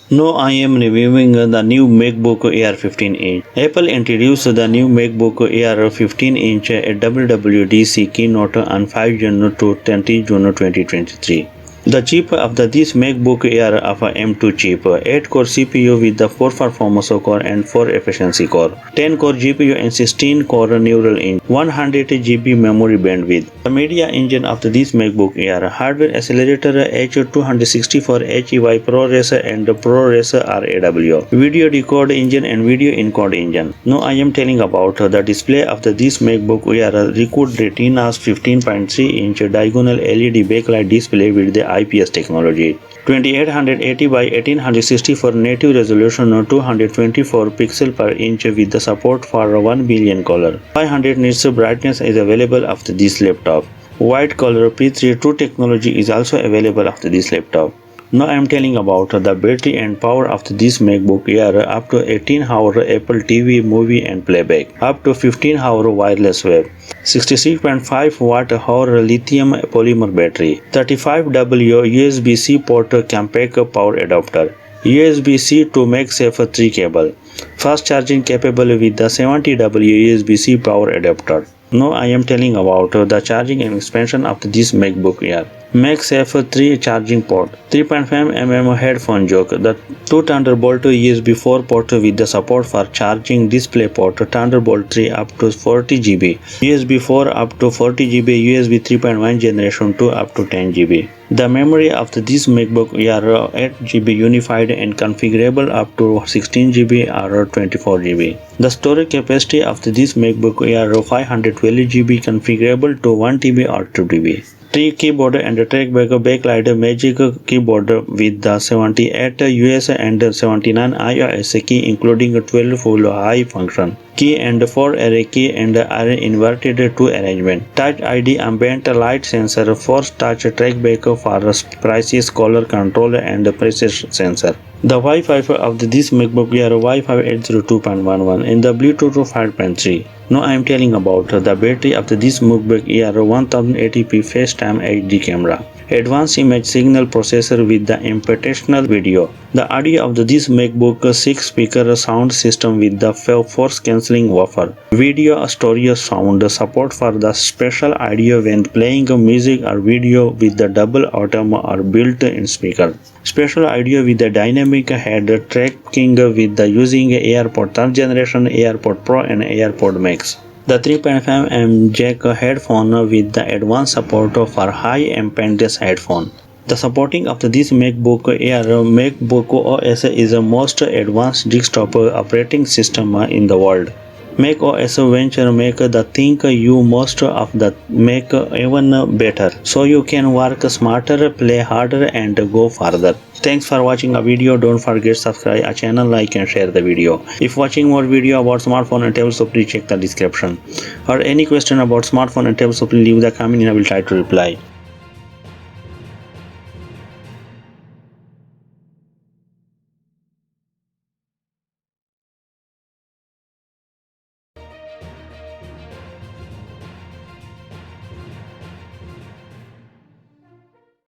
Now I am reviewing the new MacBook Air 15-inch. Apple introduced the new MacBook Air 15-inch at WWDC keynote on 5 June to 20 June 2023. The chip of this MacBook Air of a M2 chip, 8-core CPU with the 4 performance core and 4 efficiency core, 10-core GPU and 16-core neural engine, 100 GB memory bandwidth. The media engine of this MacBook Air, hardware accelerator H264 HEY ProRes and ProRes RAW, video decode engine and video encode engine. Now I am telling about the display of this MacBook Air Record Retina's 15.3-inch diagonal LED backlight display with the IPS technology, 2880 by 1864 native resolution, 224 pixel per inch with the support for 1 billion color. 500 nits brightness is available after this laptop. White color P3 True technology is also available after this laptop. Now I am telling about the battery and power of this MacBook Air. Up to 18-hour Apple TV movie and playback, up to 15-hour wireless web, 66.5 watt-hour lithium polymer battery, 35W USB-C port compact power adapter, USB-C to MagSafe 3 cable, fast charging capable with the 70W USB-C power adapter. Now I am telling about the charging and expansion of this MacBook Air. MagSafe 3 charging port, 3.5mm headphone jack, the 2 Thunderbolt USB 4 port with the support for charging, display port, Thunderbolt 3 up to 40 GB, USB 4 up to 40 GB, USB 3.1 generation 2 up to 10 GB. The memory of this MacBook Air 8 GB unified and configurable up to 16 GB or 24 GB. The storage capacity of this MacBook Air 512 GB configurable to 1 TB or 2 TB. 3 keyboard and trackpad backlight Magic Keyboard with the 78 US and 79 iOS key, including 12 full high function key and 4 array key and array inverted 2 arrangement. Touch ID ambient light sensor, force touch trackback for precise color control and precision sensor. The Wi-Fi of this MacBook Air Wi-Fi 802.11 and the Bluetooth 5.3. Now I am telling about the battery of this MacBook Air 1080p FaceTime HD camera, advanced image signal processor with the invitational video, the audio of this MacBook 6-speaker sound system with the force cancelling woofer, video stereo sound, support for the special audio when playing music or video with the double atom or built-in speaker, special audio with the dynamic head tracking with the using AirPod 3rd generation, AirPod Pro and AirPod Max. The 3.5mm jack headphone with the advanced support for high impedance headphone. The supporting of this MacBook Air MacBook OS is the most advanced desktop operating system in the world. Mac OS Venture make the thing you most of the make even better, so you can work smarter, play harder and go further. Thanks for watching a video. Don't forget subscribe our channel, like and share the video. If watching more video about smartphone and tablets, so please check the description. Or any question about smartphone and tablets, so please leave the comment and I will try to reply.